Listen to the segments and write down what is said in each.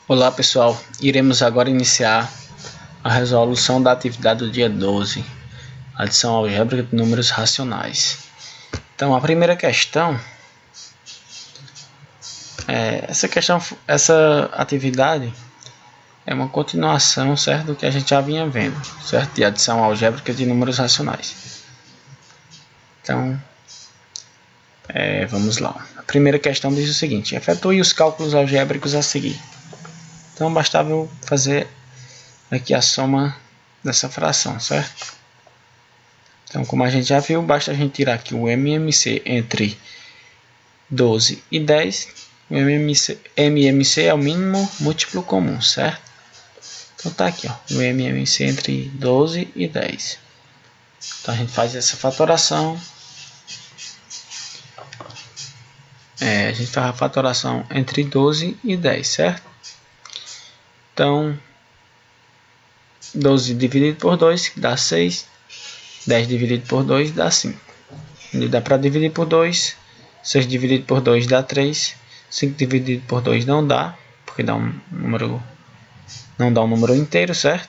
Olá pessoal, iremos agora iniciar a resolução da atividade do dia 12, adição algébrica de números racionais. Então a primeira questão, essa atividade é uma continuação, certo, do que a gente já vinha vendo, certo, de adição algébrica de números racionais. Então, vamos lá. A primeira questão diz o seguinte: efetue os cálculos algébricos a seguir. Então bastava eu fazer aqui a soma dessa fração, certo? Então, como a gente já viu, basta a gente tirar aqui o MMC entre 12 e 10. O MMC é o mínimo múltiplo comum, certo? Então tá aqui, ó, o MMC entre 12 e 10. Então a gente faz essa fatoração. A gente faz a fatoração entre 12 e 10, certo? Então, 12 dividido por 2 dá 6. 10 dividido por 2 dá 5. E dá para dividir por 2. 6 dividido por 2 dá 3. 5 dividido por 2 não dá, porque dá um número, não dá um número inteiro, certo?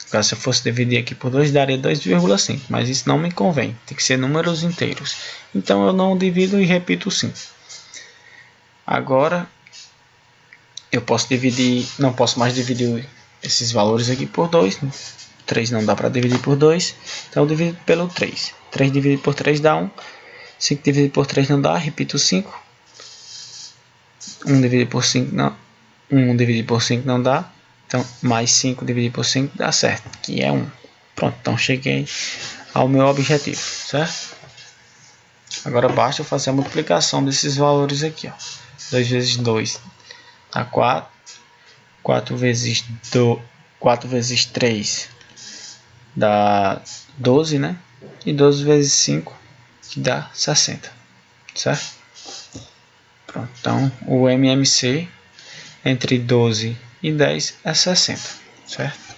Caso se eu fosse dividir aqui por 2, daria 2,5, mas isso não me convém, tem que ser números inteiros. Então eu não divido e repito o 5. Agora, eu posso dividir, não posso mais dividir esses valores aqui por 2. 3 não dá para dividir por 2, então eu divido pelo 3. 3 dividido por 3 dá 1. 5 dividido por 3 não dá, repito 5. 1 dividido por 5 não, 1 dividido por 5 não dá, então mais 5 dividido por 5 dá certo, que é 1. Pronto, então cheguei ao meu objetivo, certo? Agora basta eu fazer a multiplicação desses valores aqui, ó. 2 vezes 2 dá 4, 4 vezes 3 dá 12, né? E 12 vezes 5 que dá 60, certo? Pronto, então o MMC entre 12 e 10 é 60, certo?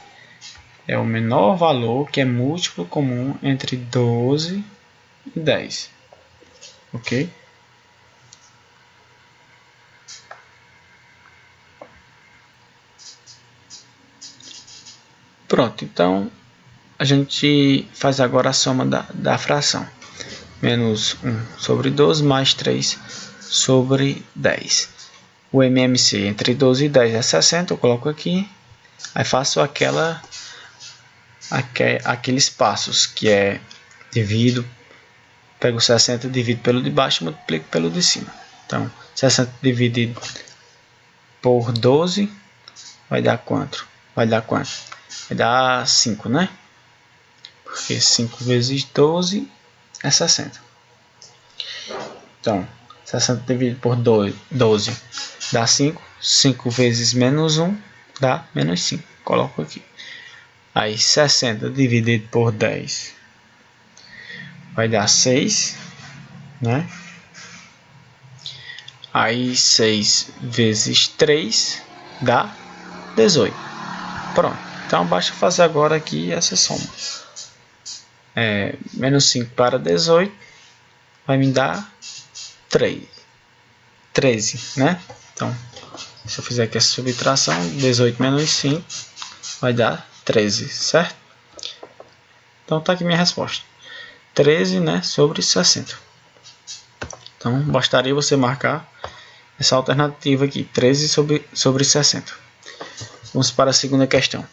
É o menor valor que é múltiplo comum entre 12 e 10, ok? Pronto, então a gente faz agora a soma da fração. Menos 1 sobre 12 mais 3 sobre 10. O MMC entre 12 e 10 é 60, eu coloco aqui. Aí faço aqueles passos que é divido, pego 60, divido pelo de baixo e multiplico pelo de cima. Então, 60 dividido por 12 vai dar quanto? Vai dar 5, né? Porque 5 vezes 12 é 60. Então, 60 dividido por 12 dá 5. 5 vezes menos 1 dá menos 5. Coloco aqui. Aí 60 dividido por 10 vai dar 6, né? Aí 6 vezes 3 dá 18. Pronto. Então basta fazer agora aqui essa soma. Menos 5 para 18 vai me dar 13, né? Então, se eu fizer aqui essa subtração, 18 menos 5 vai dar 13, certo? Então tá aqui minha resposta. 13, né, sobre 60. Então bastaria você marcar essa alternativa aqui, 13 sobre 60. Vamos para a segunda questão.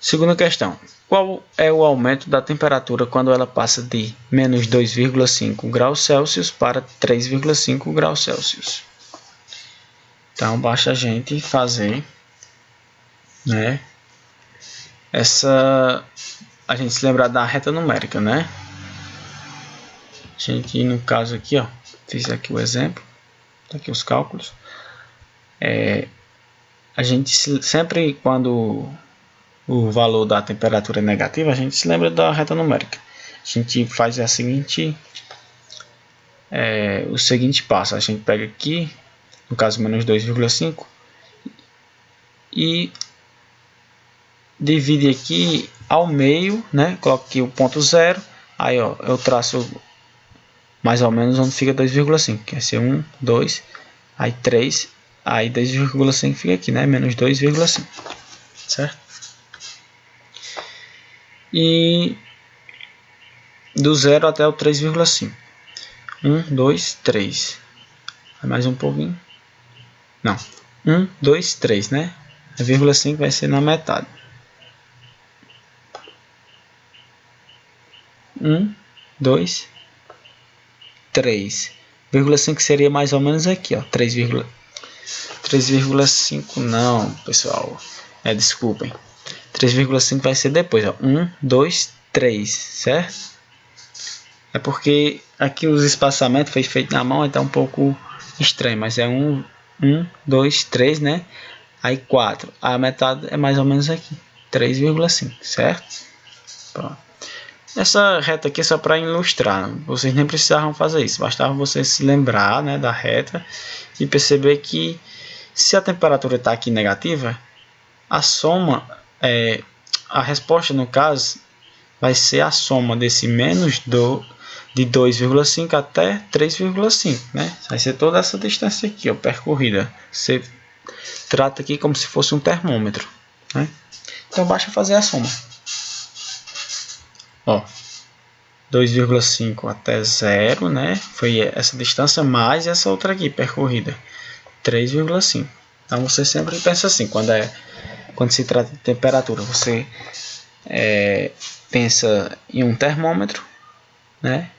Segunda questão. Qual é o aumento da temperatura quando ela passa de menos 2,5 graus Celsius para 3,5 graus Celsius? Então, basta a gente fazer, né, a gente se lembrar da reta numérica, né? A gente, no caso aqui, ó, fiz aqui o exemplo, tá aqui os cálculos. A gente sempre, quando o valor da temperatura é negativo, a gente se lembra da reta numérica. A gente faz o seguinte passo. A gente pega aqui, no caso menos 2,5, e divide aqui ao meio, né? Coloco aqui o ponto 0. Aí, ó, eu traço mais ou menos onde fica 2,5, que vai ser 1, 2, aí 3, Aí 2,5 fica aqui, né? Menos 2,5. Certo? E do 0 até o 3,5. 1, 2, 3. Mais um pouquinho. Não. 1, 2, 3, né? A vírgula 5 vai ser na metade. 1, 2, 3. Vírgula 5 seria mais ou menos aqui, ó. 3,5 não, pessoal. Desculpem. 3,5 vai ser depois, ó. 1, 2, 3, certo? É porque aqui os espaçamentos foi feito na mão, então é um pouco estranho, mas é 1, 2, 3, né? Aí 4. A metade é mais ou menos aqui, 3,5, certo? Pronto. Essa reta aqui é só para ilustrar, vocês nem precisavam fazer isso, bastava você se lembrar, né, da reta e perceber que se a temperatura está aqui negativa, a soma, a resposta no caso, vai ser a soma desse menos de 2,5 até 3,5, né? Vai ser toda essa distância aqui, ó, percorrida. Você trata aqui como se fosse um termômetro, né? Então basta fazer a soma. Ó, 2,5 até 0, né? Foi essa distância mais essa outra aqui percorrida, 3,5. Então você sempre pensa assim, quando se trata de temperatura, você pensa em um termômetro, né?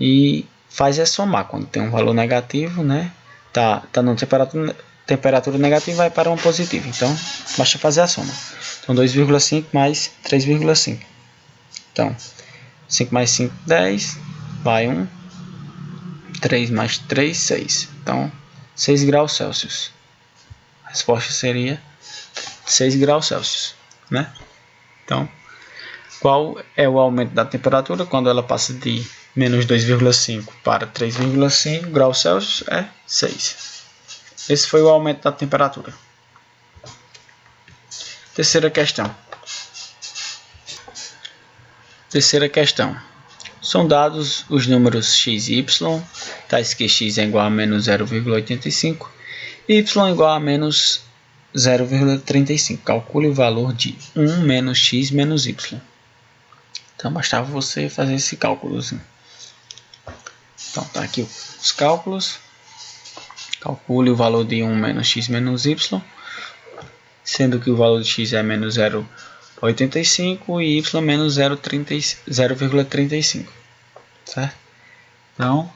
E faz somar. Quando tem um valor negativo, né? Tá na temperatura negativa, vai para um positivo. Então basta fazer a soma. Então 2,5 mais 3,5. Então 5 mais 5, 10. Vai 1. 3 mais 3, 6. Então 6 graus Celsius. A resposta seria 6 graus Celsius, né? Então, qual é o aumento da temperatura quando ela passa de menos 2,5 para 3,5 graus Celsius? É 6. Esse foi o aumento da temperatura. Terceira questão. São dados os números x e y, tais que x é igual a menos 0,85 e y igual a menos 0,35. Calcule o valor de 1 menos x menos y. Então bastava você fazer esse cálculozinho. Então tá aqui os cálculos. Calcule o valor de 1 menos x menos y, sendo que o valor de x é menos 0,85 e y menos 0,35. Certo? Então,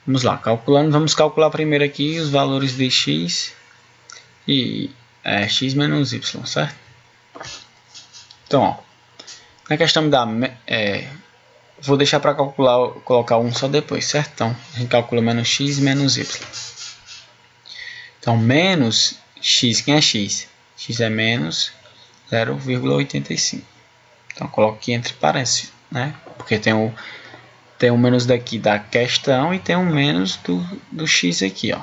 vamos lá, calculando. Vamos calcular primeiro aqui os valores de x e x menos y, certo? Então, ó, na questão da vou deixar para colocar um só depois, certo? Então, a gente calcula menos x menos y. Então, menos x, quem é x? X é menos 0,85. Então, coloco aqui entre parênteses, né? Porque tem um menos daqui da questão e tem um menos do x aqui, ó.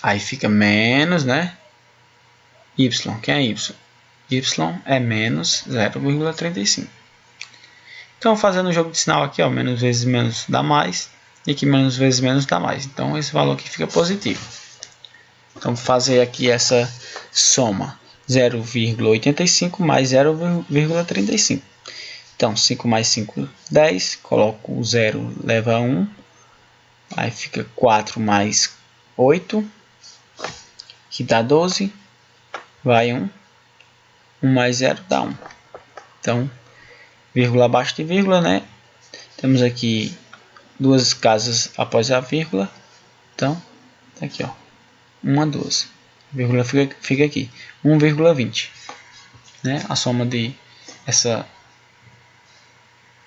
Aí fica menos, né? Y, quem é y? Y é menos 0,35. Então, fazendo o jogo de sinal aqui, ó, menos vezes menos dá mais, e aqui menos vezes menos dá mais. Então, esse valor aqui fica positivo. Então, vou fazer aqui essa soma, 0,85 mais 0,35. Então, 5 mais 5, 10, coloco o 0, leva 1, aí fica 4 mais 8, que dá 12, vai 1, 1 mais 0 dá 1. Então, vírgula abaixo de vírgula, né? Temos aqui duas casas após a vírgula. Então, tá aqui, ó. 1 a 12. A vírgula fica aqui. 1,20. Né? A soma de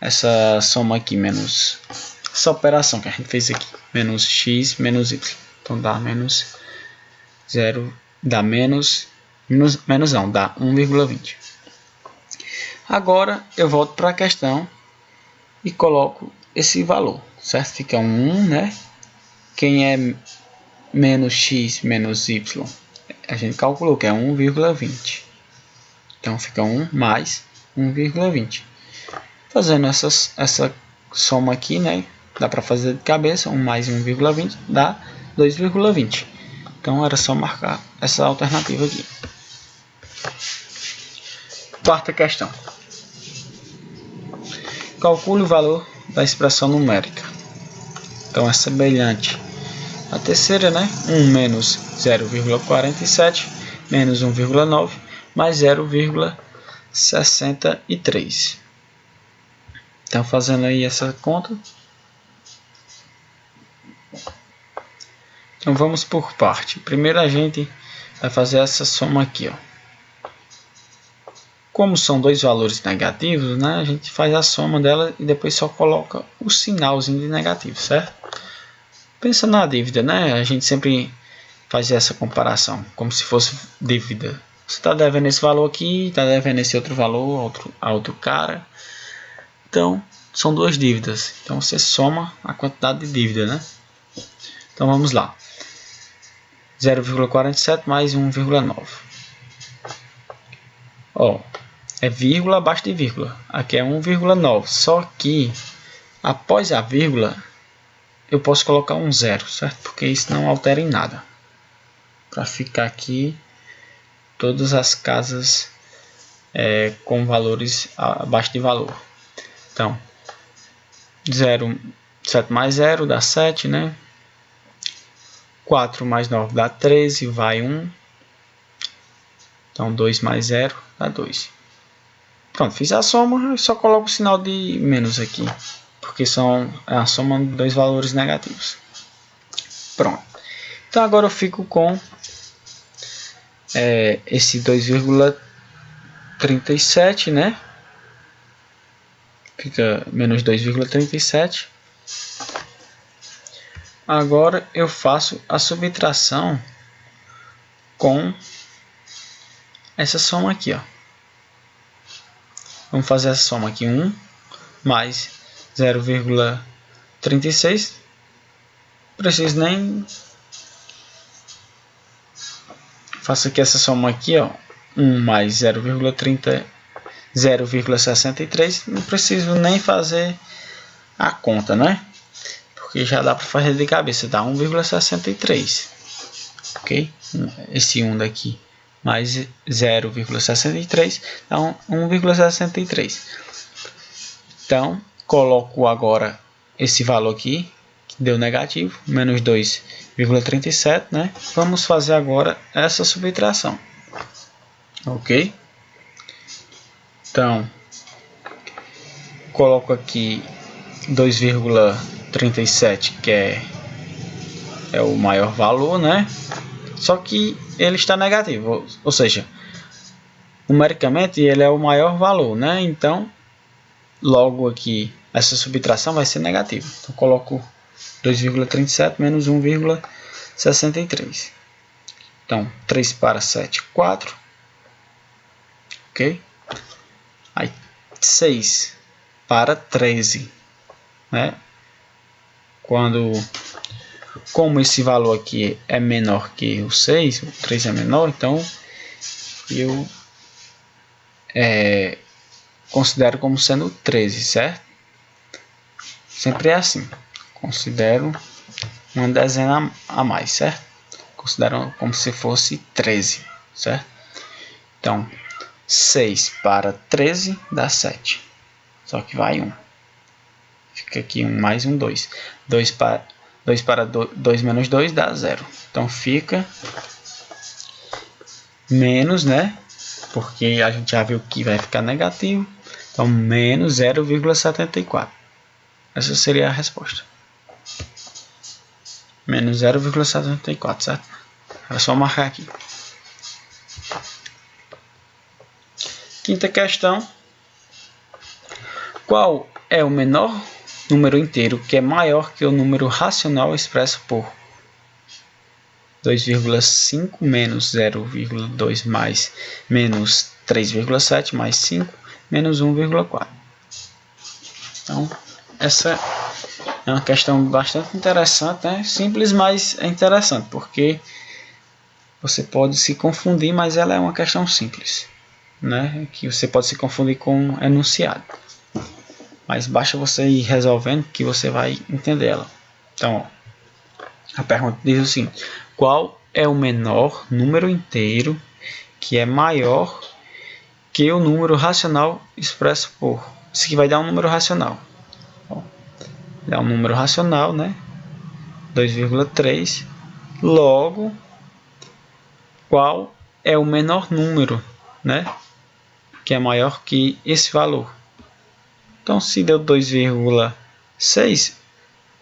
essa soma aqui menos essa operação que a gente fez aqui. Menos x menos y. Então, dá menos 0. Dá menos não, dá 1,20. Agora eu volto para a questão e coloco esse valor, certo? Fica 1, né? Quem é menos x menos y? A gente calculou que é 1,20. Então fica 1 mais 1,20. Fazendo essa soma aqui, né? Dá para fazer de cabeça. 1 mais 1,20 dá 2,20. Então era só marcar essa alternativa aqui. Quarta questão. Calcule o valor da expressão numérica. Então é semelhante à terceira, né? 1 menos 0,47 menos 1,9 mais 0,63. Então fazendo aí essa conta. Então vamos por parte. Primeiro a gente vai fazer essa soma aqui, ó. Como são dois valores negativos, né, a gente faz a soma dela e depois só coloca o sinalzinho de negativo, certo? Pensa na dívida, né? A gente sempre faz essa comparação, como se fosse dívida. Você está devendo esse valor aqui, está devendo esse outro valor a outro cara. Então, são duas dívidas. Então, você soma a quantidade de dívida, né? Então, vamos lá. 0,47 mais 1,9. Ó, é vírgula abaixo de vírgula. Aqui é 1,9. Só que, após a vírgula, eu posso colocar um zero, certo? Porque isso não altera em nada. Para ficar aqui todas as casas com valores abaixo de valor. Então, 7 mais 0 dá 7, né? 4 mais 9 dá 13, vai 1. Então, 2 mais 0 dá 2. Pronto, fiz a soma, eu só coloco o sinal de menos aqui, porque é a soma de dois valores negativos. Pronto. Então, agora eu fico com esse 2,37, né? Fica menos 2,37. Agora eu faço a subtração com essa soma aqui, ó. Vamos fazer essa soma aqui, 1 mais 0,36. Preciso nem... Faço aqui essa soma aqui, ó. 1 mais 0,63. Não preciso nem fazer a conta, né? Porque já dá para fazer de cabeça, dá 1,63. Ok? Esse 1 daqui mais 0,63 dá 1,63. Então, coloco agora esse valor aqui, que deu negativo, menos 2,37, né? Vamos fazer agora essa subtração. Ok? Então, coloco aqui 2,37, que é o maior valor, né? Só que ele está negativo, ou seja, numericamente ele é o maior valor, né? Então, logo aqui, essa subtração vai ser negativa. Então, coloco 2,37 menos 1,63. Então, 3 para 7, 4. Ok? Aí, 6 para 13. Né? Como esse valor aqui é menor que o 6, o 3 é menor, então eu considero como sendo 13, certo? Sempre é assim. Considero uma dezena a mais, certo? Considero como se fosse 13, certo? Então, 6 para 13 dá 7. Só que vai 1. Fica aqui 1 mais 1, 2. 2 para 2 menos 2 dá 0. Então, fica menos, né? Porque a gente já viu que vai ficar negativo. Então, menos 0,74. Essa seria a resposta. Menos 0,74, certo? É só marcar aqui. Quinta questão. Qual é o menor número inteiro que é maior que o número racional expresso por 2,5 menos 0,2 mais menos 3,7 mais 5 menos 1,4. Então, essa é uma questão bastante interessante, né? Simples, mas é interessante, porque você pode se confundir, mas ela é uma questão simples, né? Que você pode se confundir com enunciado. Mas basta você ir resolvendo que você vai entender ela. Então, ó, A pergunta diz o seguinte: qual é o menor número inteiro que é maior que o número racional expresso por... Isso aqui vai dar um número racional. Dá um número racional, né? 2,3. Logo, qual é o menor número, né? Que é maior que esse valor. Então, se deu 2,6,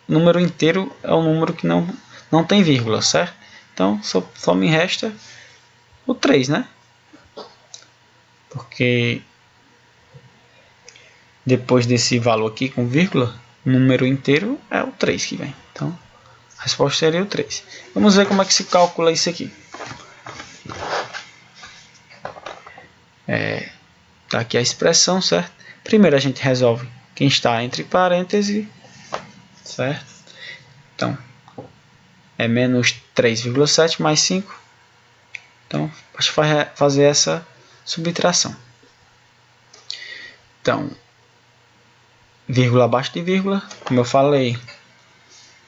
o número inteiro é um número que não tem vírgula, certo? Então, só me resta o 3, né? Porque depois desse valor aqui com vírgula, o número inteiro é o 3 que vem. Então, a resposta seria o 3. Vamos ver como é que se calcula isso aqui. Tá aqui a expressão, certo? Primeiro a gente resolve quem está entre parênteses, certo? Então, é menos 3,7 mais 5. Então, basta fazer essa subtração. Então, vírgula abaixo de vírgula, como eu falei.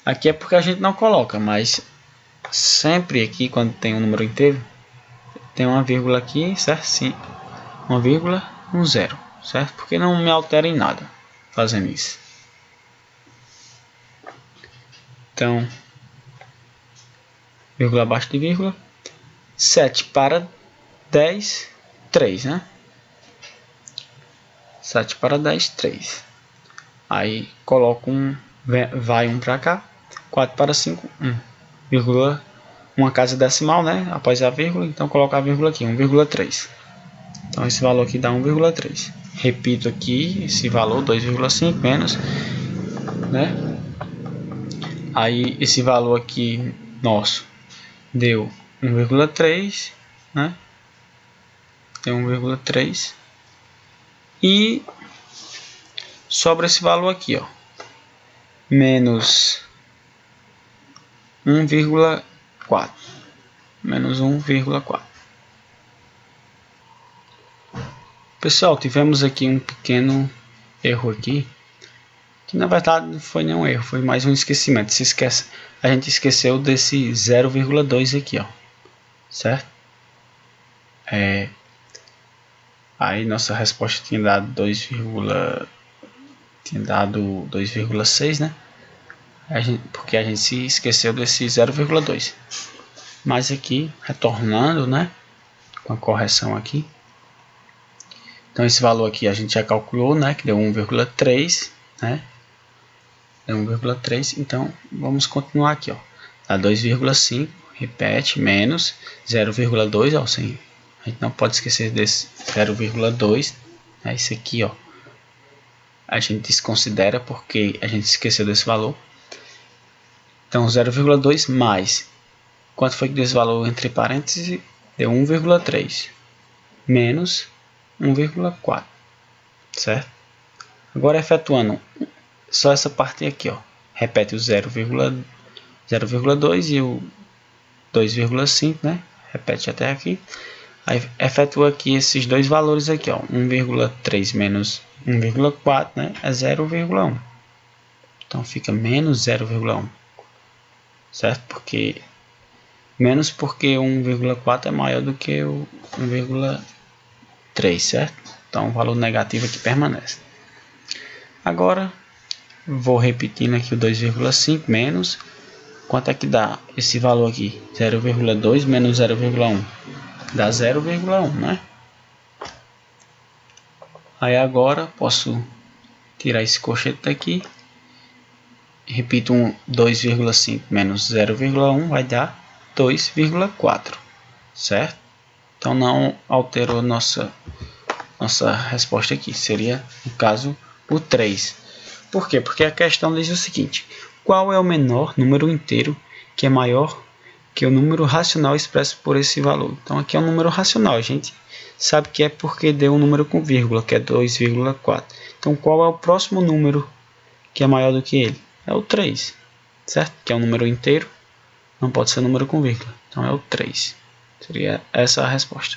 Aqui é porque a gente não coloca, mas sempre aqui, quando tem um número inteiro, tem uma vírgula aqui, certo? Sim, uma vírgula, um zero, certo? Porque não me altera em nada fazendo isso. Então, vírgula abaixo de vírgula, 7 para 10, 3, né? 7 para 10, 3. Aí coloco vai 1 para cá, 4 para 5, 1. Vírgula, uma casa decimal, né? Após a vírgula, então coloco a vírgula aqui, 1,3. Então esse valor aqui dá 1,3. Repito aqui esse valor, 2,5 menos, né? Aí esse valor aqui nosso deu 1,3, né? Deu 1,3. E sobra esse valor aqui, ó, menos 1,4. Menos 1,4. Pessoal, tivemos aqui um pequeno erro aqui, que na verdade não foi nenhum erro, foi mais um esquecimento. A gente esqueceu desse 0,2 aqui, ó, certo? Aí nossa resposta tinha dado 2,6, né? Porque a gente se esqueceu desse 0,2. Mas aqui, retornando, né? Com a correção aqui. Então esse valor aqui a gente já calculou, né? Que deu 1,3, né? Deu 1,3. Então vamos continuar aqui, ó. Dá 2,5, repete, menos 0,2, ó. Sim. A gente não pode esquecer desse 0,2. É isso aqui, ó. A gente desconsidera porque a gente esqueceu desse valor. Então 0,2 mais. Quanto foi que deu esse valor entre parênteses? Deu 1,3 menos 1,4, certo? Agora efetuando só essa parte aqui, ó. Repete o 0,2 e o 2,5, né? Repete até aqui. Aí efetua aqui esses dois valores aqui, ó. 1,3 menos 1,4, né? É 0,1. Então fica menos 0,1, certo? Porque 1,4 é maior do que o 1,3, certo? Então o valor negativo aqui permanece. Agora vou repetindo aqui o 2,5 menos. Quanto é que dá esse valor aqui? 0,2 menos 0,1. Dá 0,1, né? Aí agora posso tirar esse colchete daqui. Repito, 2,5 menos 0,1 vai dar 2,4, certo? Então não alterou nossa resposta aqui. Seria, no caso, o 3. Por quê? Porque a questão diz o seguinte: qual é o menor número inteiro que é maior que o número racional expresso por esse valor? Então aqui é um número racional, a gente sabe que é porque deu um número com vírgula, que é 2,4. Então qual é o próximo número que é maior do que ele? É o 3, certo? Que é um número inteiro, não pode ser número com vírgula. Então é o 3. Seria essa a resposta.